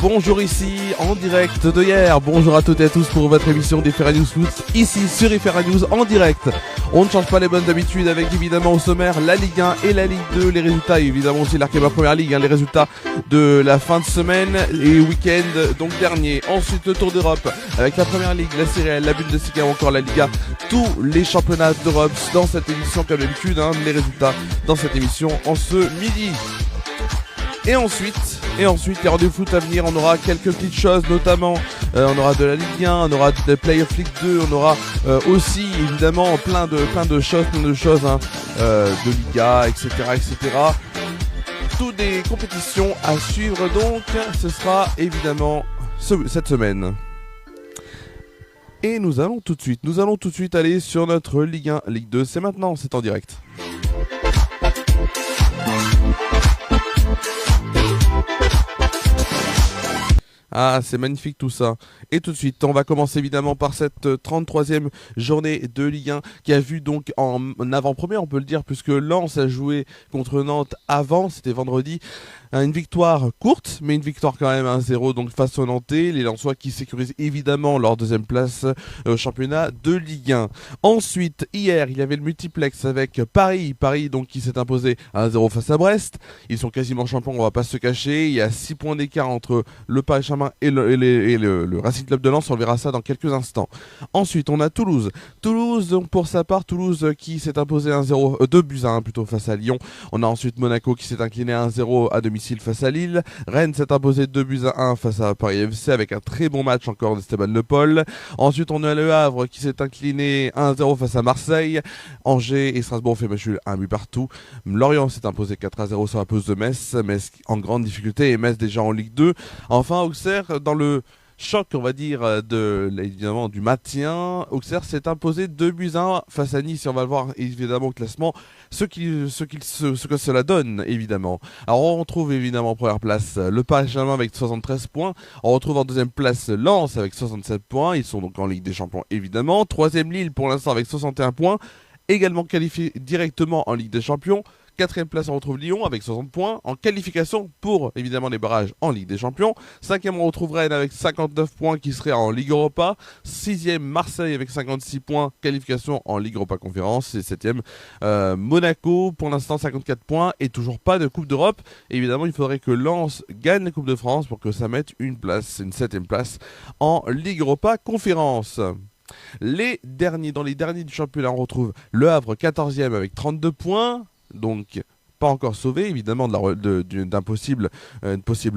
Bonjour ici, en direct de hier. Bonjour à toutes et à tous pour votre émission des Ferra News Foot, ici sur Ferra News en direct. On ne change pas les bonnes habitudes avec évidemment au sommaire la Ligue 1 et la Ligue 2, les résultats et évidemment aussi l'Arkema Première Ligue, les résultats de la fin de semaine et week-end donc dernier. Ensuite le Tour d'Europe avec la Première Ligue, la Serie A, la Bundesliga ou encore la Liga, tous les championnats d'Europe dans cette émission comme d'habitude, les résultats dans cette émission en ce midi. Et ensuite, il y aura du foot à venir, on aura quelques petites choses, notamment on aura de la Ligue 1, on aura des Playoff League 2, on aura aussi évidemment plein de choses, de Liga, etc. Toutes des compétitions à suivre, donc ce sera évidemment cette semaine. Et nous allons tout de suite aller sur notre Ligue 1, Ligue 2, c'est maintenant, c'est en direct. Ah, c'est magnifique tout ça. Et tout de suite, on va commencer évidemment par cette 33e journée de Ligue 1 qui a vu donc en avant-première, on peut le dire, puisque Lens a joué contre Nantes avant, c'était vendredi. Une victoire courte, mais une victoire quand même 1-0 donc face aux Nantais. Les Lensois qui sécurisent évidemment leur deuxième place au championnat de Ligue 1. Ensuite, hier, il y avait le multiplex avec Paris donc qui s'est imposé 1-0 face à Brest. Ils sont quasiment champions, on va pas se cacher. Il y a 6 points d'écart entre le Paris Saint-Germain et le Racing Club de Lens. On verra ça dans quelques instants. Ensuite, on a Toulouse. Donc pour sa part, Toulouse qui s'est imposé 2-1 plutôt face à Lyon. On a ensuite Monaco qui s'est incliné 1-0 à domicile face à Lille. Rennes s'est imposé 2-1 face à Paris FC avec un très bon match encore de Stéphane Le Paul. Ensuite, on a Le Havre qui s'est incliné 1-0 face à Marseille. Angers et Strasbourg ont fait match nul, un but partout. Lorient s'est imposé 4-0 sur la pelouse de Metz. Metz en grande difficulté et Metz déjà en Ligue 2. Enfin, Auxerre dans le choc, on va dire, évidemment du maintien. Auxerre s'est imposé 2-1 face à Nice et on va le voir évidemment au classement ce que cela donne évidemment. Alors on retrouve évidemment en première place le Paris Saint-Germain avec 73 points. On retrouve en deuxième place Lens avec 67 points. Ils sont donc en Ligue des Champions évidemment. Troisième Lille pour l'instant avec 61 points. Également qualifié directement en Ligue des Champions. Quatrième place, on retrouve Lyon avec 60 points en qualification pour évidemment les barrages en Ligue des Champions. Cinquième, on retrouve Rennes avec 59 points qui serait en Ligue Europa. Sixième, Marseille avec 56 points, qualification en Ligue Europa Conférence. Et septième, Monaco pour l'instant 54 points et toujours pas de Coupe d'Europe. Évidemment, il faudrait que Lens gagne la Coupe de France pour que ça mette une septième place en Ligue Europa Conférence. Dans les derniers du championnat, on retrouve Le Havre 14e avec 32 points. Donc pas encore sauvé évidemment d'un possible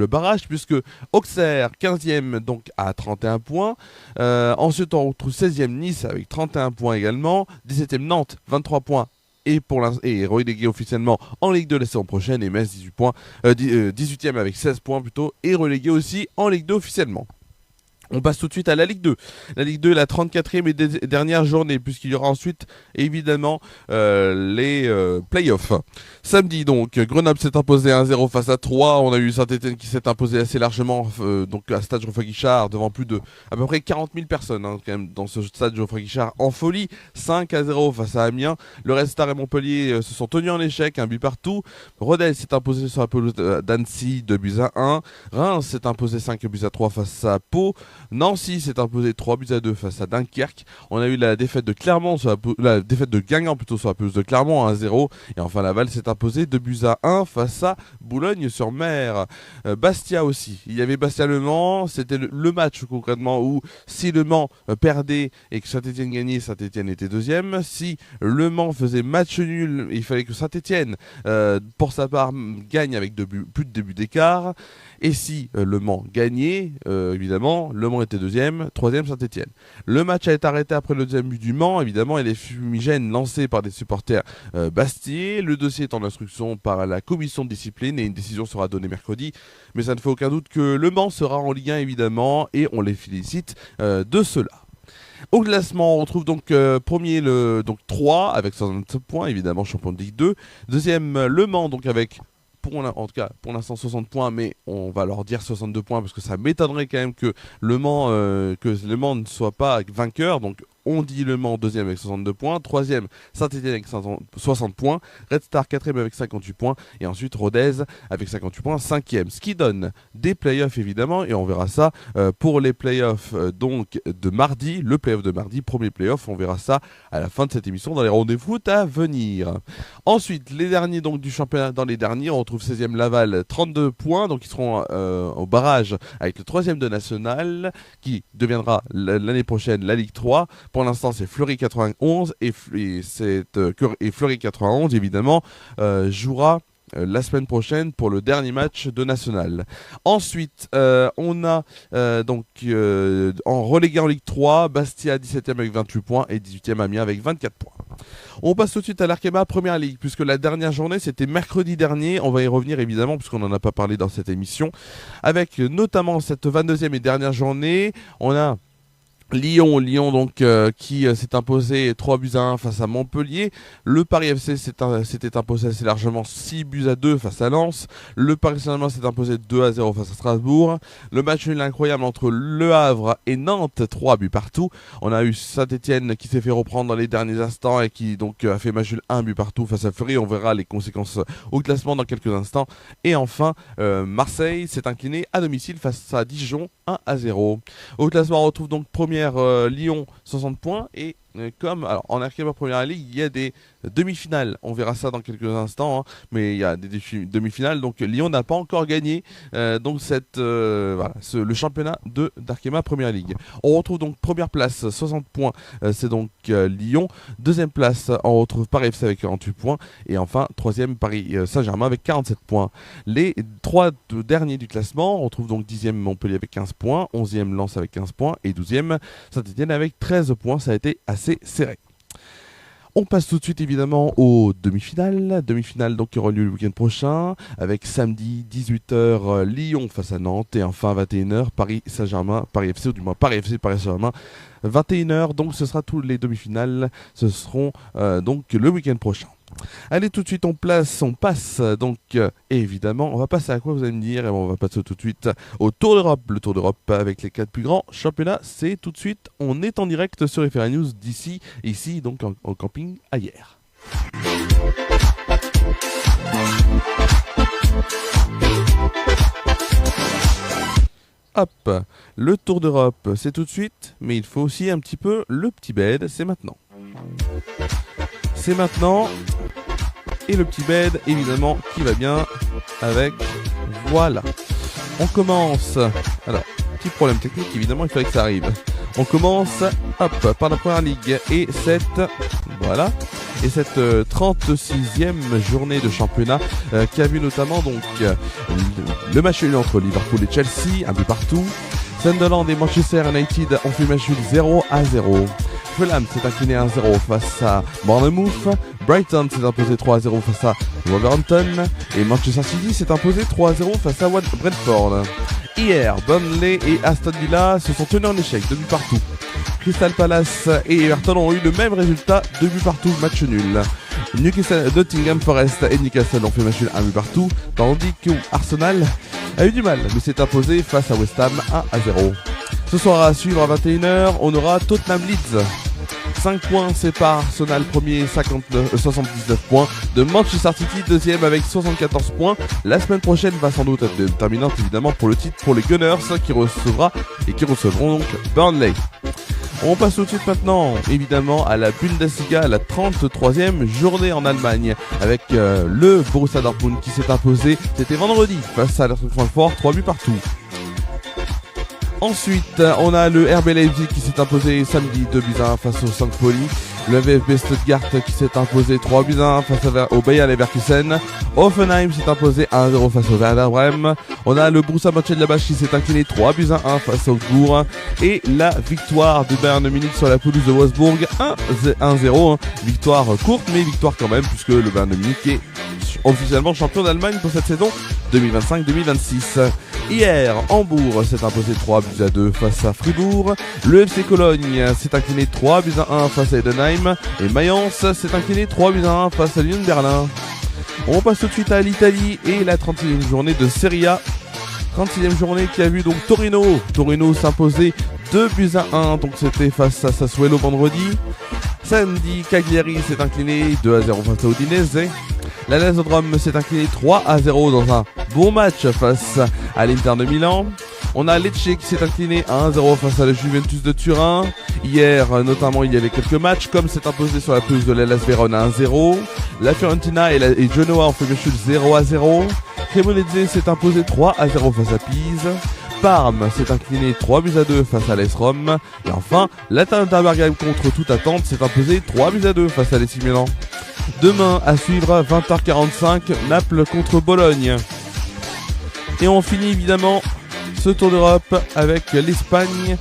barrage, puisque Auxerre 15e donc à 31 points. Ensuite on retrouve 16e Nice avec 31 points également. 17e Nantes 23 points et relégué officiellement en Ligue 2 la saison prochaine. Et Metz 18e avec 16 points plutôt et relégué aussi en Ligue 2 officiellement. On passe tout de suite à la Ligue 2. La Ligue 2, la 34e et dernière journée, puisqu'il y aura ensuite, évidemment, les playoffs. Samedi, donc, Grenoble s'est imposé 1-0 face à 3. On a eu Saint-Etienne qui s'est imposé assez largement, donc à Stade Geoffroy-Guichard, devant à peu près 40 000 personnes, quand même, dans ce Stade Geoffroy-Guichard, en folie. 5-0 face à Amiens. Le Red Star et Montpellier se sont tenus en échec, un but partout. Rodez s'est imposé sur la pelouse d'Annecy, 2-1. Reims s'est imposé 5-3 face à Pau. Nancy s'est imposé 3-2 face à Dunkerque. On a eu la défaite de Guingamp plutôt sur la pelouse de Clermont 1-0. Et enfin Laval s'est imposé 2-1 face à Boulogne-sur-Mer. Bastia aussi. Il y avait Bastia-Le Mans. C'était le match concrètement où si Le Mans perdait et que Saint-Etienne gagnait, Saint-Etienne était deuxième. Si Le Mans faisait match nul, il fallait que Saint-Etienne, pour sa part, gagne avec plus de 2 buts d'écart. Et si Le Mans gagnait, évidemment, Le Mans était deuxième, troisième Saint-Etienne. Le match a été arrêté après le deuxième but du Mans, évidemment, et les fumigènes lancés par des supporters bastiais. Le dossier est en instruction par la commission de discipline et une décision sera donnée mercredi. Mais ça ne fait aucun doute que Le Mans sera en Ligue 1, évidemment, et on les félicite de cela. Au classement, on retrouve donc premier donc 3 avec 67 points, évidemment champion de Ligue 2. Deuxième, Le Mans, donc avec en tout cas pour l'instant 60 points, mais on va leur dire 62 points parce que ça m'étonnerait quand même que Le Mans ne soit pas vainqueur. Donc on dit Le Mans 2e avec 62 points, 3e Saint-Étienne avec 60 points, Red Star 4e avec 58 points, et ensuite Rodez avec 58 points, 5e. Ce qui donne des playoffs évidemment, et on verra ça pour les playoffs donc de mardi, le playoff de mardi, premier playoff, on verra ça à la fin de cette émission dans les rendez-vous à venir. Ensuite, les derniers donc du championnat, dans les derniers, on retrouve 16e Laval, 32 points, donc ils seront au barrage avec le 3e de National, qui deviendra l'année prochaine la Ligue 3. Pour l'instant, c'est Fleury 91, et Fleury 91, évidemment, jouera la semaine prochaine pour le dernier match de National. Ensuite, on a en relégué en Ligue 3, Bastia 17e avec 28 points et 18e Amiens avec 24 points. On passe tout de suite à l'Arkema Première Ligue, puisque la dernière journée c'était mercredi dernier. On va y revenir évidemment, puisqu'on n'en a pas parlé dans cette émission, avec notamment cette 22e et dernière journée. On a Lyon donc qui s'est imposé 3-1 face à Montpellier. Le Paris FC s'était imposé assez largement 6-2 face à Lens. Le Paris Saint-Germain s'est imposé 2-0 face à Strasbourg. Le match nul incroyable entre Le Havre et Nantes, 3 buts partout. On a eu Saint-Étienne qui s'est fait reprendre dans les derniers instants et qui donc a fait match nul 1 but partout face à Fleury. On verra les conséquences au classement dans quelques instants. Et enfin, Marseille s'est incliné à domicile face à Dijon 1-0. Au classement, on retrouve donc première Lyon 60 points et comme alors, en Arkema Première Ligue, il y a des demi-finales. On verra ça dans quelques instants, hein, mais il y a des demi-finales. Donc Lyon n'a pas encore gagné donc le championnat d'Arkema Première Ligue. On retrouve donc première place, 60 points, c'est donc Lyon. Deuxième place, on retrouve Paris FC avec 48 points. Et enfin, troisième, Paris Saint-Germain avec 47 points. Les trois derniers du classement, on retrouve donc 10e Montpellier avec 15 points, 11e Lens avec 15 points et 12e Saint-Étienne avec 13 points. Ça a été assez serré. On passe tout de suite évidemment aux demi-finales. Demi-finales donc qui auront lieu le week-end prochain avec samedi 18h Lyon face à Nantes et enfin 21h Paris Saint-Germain, Paris FC ou du moins Paris FC, Paris Saint-Germain. 21h donc ce sera tous les demi-finales. Ce seront donc le week-end prochain. Allez, tout de suite on passe donc évidemment, on va passer à quoi vous allez me dire, et on va passer tout de suite au Tour d'Europe, le Tour d'Europe avec les 4 plus grands championnats, c'est tout de suite, on est en direct sur FR News d'ici, ici donc au camping à Hyères. Hop, le Tour d'Europe c'est tout de suite, mais il faut aussi un petit peu le petit bed, c'est maintenant. C'est maintenant, et le petit bed évidemment qui va bien avec, voilà. On commence, alors petit problème technique évidemment, il fallait que ça arrive. On commence par la Première Ligue et cette 36e journée de championnat qui a vu notamment donc le match nul entre Liverpool et Chelsea, un but partout. Sunderland et Manchester United ont fait match nul 0-0. Fulham s'est incliné 1-0 face à Bournemouth. Brighton s'est imposé 3-0 face à Wolverhampton. Et Manchester City s'est imposé 3-0 face à Brentford. Hier, Burnley et Aston Villa se sont tenus en échec, 2 buts partout. Crystal Palace et Everton ont eu le même résultat, 2 buts partout, match nul. Nottingham Forest et Newcastle ont fait match nul, 1 but partout, tandis que Arsenal a eu du mal, mais s'est imposé face à West Ham 1-0. Ce soir à suivre à 21h, on aura Tottenham Leeds. 5 points séparent Arsenal premier, 79 points, de Manchester City deuxième avec 74 points. La semaine prochaine va sans doute être déterminante évidemment pour le titre pour les Gunners qui recevront donc Burnley. On passe tout de suite maintenant évidemment à la Bundesliga, à la 33e journée en Allemagne avec le Borussia Dortmund qui s'est imposé, c'était vendredi face à l'Eintracht Francfort, 3 buts partout. Ensuite, on a le RB Leipzig qui s'est imposé samedi 2-1 face au St. Pauli. Le VfB Stuttgart qui s'est imposé 3-1 face au Bayer Leverkusen. Hoffenheim s'est imposé 1-0 face au Werder Bremen. On a le Borussia Mönchengladbach qui s'est incliné 3-1 face au Augsbourg. Et la victoire du Bayern Munich sur la pelouse de Wolfsburg 1-0. Victoire courte mais victoire quand même puisque le Bayern Munich est officiellement champion d'Allemagne pour cette saison 2025-2026. Hier, Hambourg s'est imposé 3-2 face à Fribourg. Le FC Cologne s'est incliné 3-1 face à Heidenheim. Et Mayence s'est incliné 3-1 face à Lyon Berlin. On passe tout de suite à l'Italie et la 36e journée de Serie A. 36e journée qui a vu donc Torino s'imposer 2-1, donc c'était face à Sassuolo vendredi. Samedi, Cagliari s'est incliné 2-0 face à Udinese. La Lazio de Rome s'est incliné 3-0 dans un bon match face à l'Inter de Milan. On a Lecce qui s'est incliné 1-0 face à la Juventus de Turin. Hier, notamment, il y avait quelques matchs, comme s'est imposé sur la pelouse de l'Hellas Vérone 1-0. La Fiorentina et Genoa ont fait match 0-0. Cremonese s'est imposé 3-0 face à Pise. Parme s'est incliné 3-2 face à l'AS Rome. Et enfin, l'Atalanta Bergame contre toute attente s'est imposé 3-2 face à l'AC Milan. Demain, à suivre, 20h45, Naples contre Bologne. Et on finit évidemment ce tour d'Europe avec l'Espagne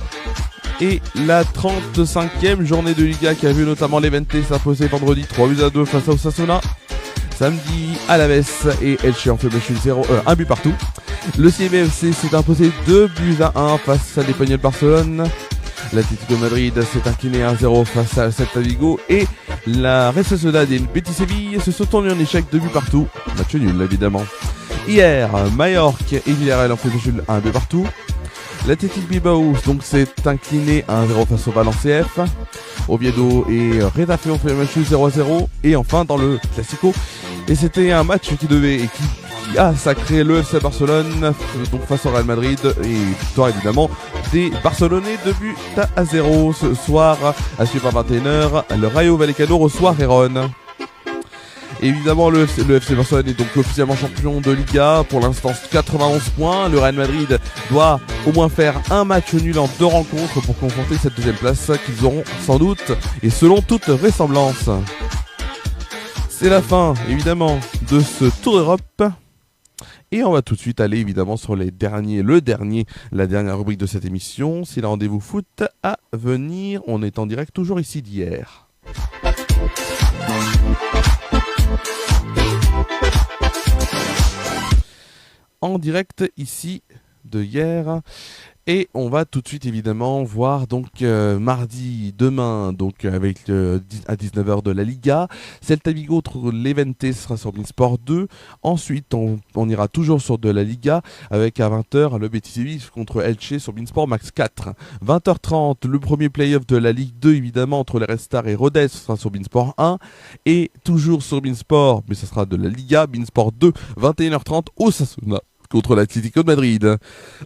et la 35e journée de Liga qui a vu notamment l'Levante s'imposer vendredi 3-2 face à Osasuna. Samedi, Alaves et Elche ont fait match 1 but partout. Le CVFC s'est imposé 2-1 face à l'Espanyol Barcelone. L'Atlético Madrid s'est incliné 1-0 face à Celta Vigo et la Real Sociedad et le Betis Séville se sont tournés en échec 2 buts partout. Match nul évidemment. Hier, Mallorca et Villarreal ont fait match nul 1 but partout. L'Athletic Bilbao donc s'est incliné 1-0 face au Valencia F. Oviedo et Retafe ont fait match nul 0-0. Et enfin dans le Classico, et c'était un match qui a sacré le FC Barcelone donc face au Real Madrid et victoire évidemment des Barcelonais 2-0 ce soir à suivre à 21h. Le Rayo Vallecano reçoit Gérone. Évidemment, le FC Barcelone est donc officiellement champion de Liga. Pour l'instant, 91 points. Le Real Madrid doit au moins faire un match nul en 2 rencontres pour confronter cette deuxième place qu'ils auront sans doute et selon toute vraisemblance. C'est la fin, évidemment, de ce Tour d'Europe. Et on va tout de suite aller évidemment sur la dernière rubrique de cette émission. C'est le rendez-vous foot à venir. On est en direct toujours ici d'hier. En direct ici de hier. Et on va tout de suite évidemment voir donc mardi demain donc avec à 19h de la Liga. Celta Vigo contre Levante sera sur Beansport 2. Ensuite on ira toujours sur de la Liga avec à 20h le Betis Séville contre Elche sur Beansport Max 4. 20h30 le premier play-off de la Ligue 2 évidemment entre les Red Stars et Rodez sera sur Beansport 1. Et toujours sur Beansport mais ça sera de la Liga Beansport 2 21h30 au Osasuna contre l'Atlético de Madrid.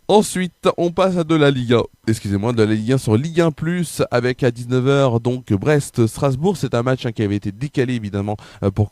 Ensuite, on passe à de la Liga. De la Ligue 1 sur Ligue 1 Plus avec à 19h donc Brest-Strasbourg. C'est un match qui avait été décalé évidemment pour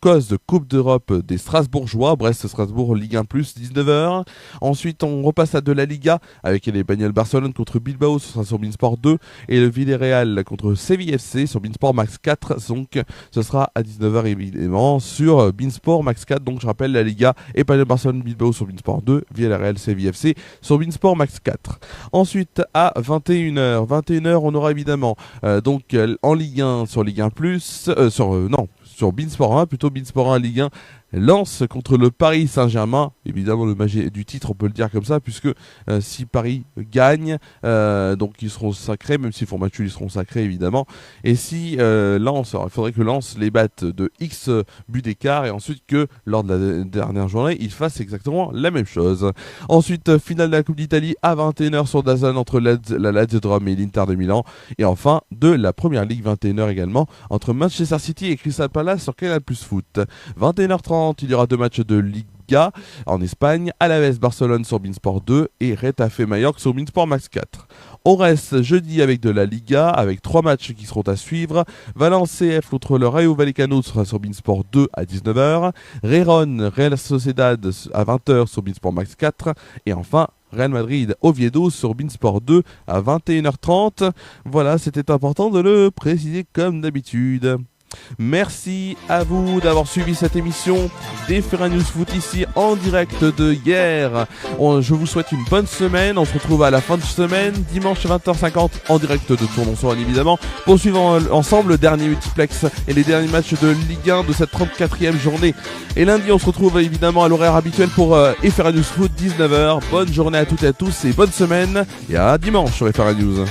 cause de Coupe d'Europe des Strasbourgeois. Brest-Strasbourg, Ligue 1 Plus, 19h. Ensuite, on repasse à de la Liga avec les Espanyol Barcelone contre Bilbao, ce sera sur Beansport 2. Et le Villarreal contre Séville FC sur Beansport Max 4. Donc, ce sera à 19h évidemment sur Beansport Max 4. Donc, je rappelle la Liga, Espanyol Barcelone, Bilbao sur Beansport 2. Villarreal, Séville FC sur Beansport Max 4. Ensuite, à 21h, on aura évidemment donc en Ligue 1 sur Ligue 1 Plus, sur Beansport 1, plutôt Beansport 1 Ligue 1, Lens contre le Paris Saint-Germain. Évidemment, le magie du titre, on peut le dire comme ça, puisque si Paris gagne, donc ils seront sacrés, même s'ils font match, ils seront sacrés évidemment. Et si Lens, alors, il faudrait que Lens les batte de X buts d'écart, et ensuite que lors de la dernière journée, ils fassent exactement la même chose. Ensuite, finale de la Coupe d'Italie à 21h sur DAZN entre la Lazio de Rome et l'Inter de Milan. Et enfin, de la Première Ligue, 21h également, entre Manchester City et Crystal Palace sur Canal Plus Foot. 21h30, il y aura 2 matchs de Liga en Espagne, Alaves Barcelone sur Beansport 2 et Retafe Mallorca sur Beansport Max 4. On reste jeudi avec de la Liga, avec 3 matchs qui seront à suivre. Valence CF contre le Rayo Vallecano sera sur Beansport 2 à 19h. Gérone Real Sociedad à 20h sur Beansport Max 4. Et enfin, Real Madrid Oviedo sur Beansport 2 à 21h30. Voilà, c'était important de le préciser comme d'habitude. Merci à vous d'avoir suivi cette émission des Ferra News Foot ici en direct de hier. Je vous souhaite une bonne semaine. On se retrouve à la fin de semaine, dimanche 20h50 en direct de Tournon-sur-Rhône évidemment, pour suivre ensemble le dernier multiplex et les derniers matchs de Ligue 1 de cette 34e journée. Et lundi on se retrouve évidemment à l'horaire habituel pour Ferra News Foot 19h. Bonne journée à toutes et à tous et bonne semaine et à dimanche sur Ferra News.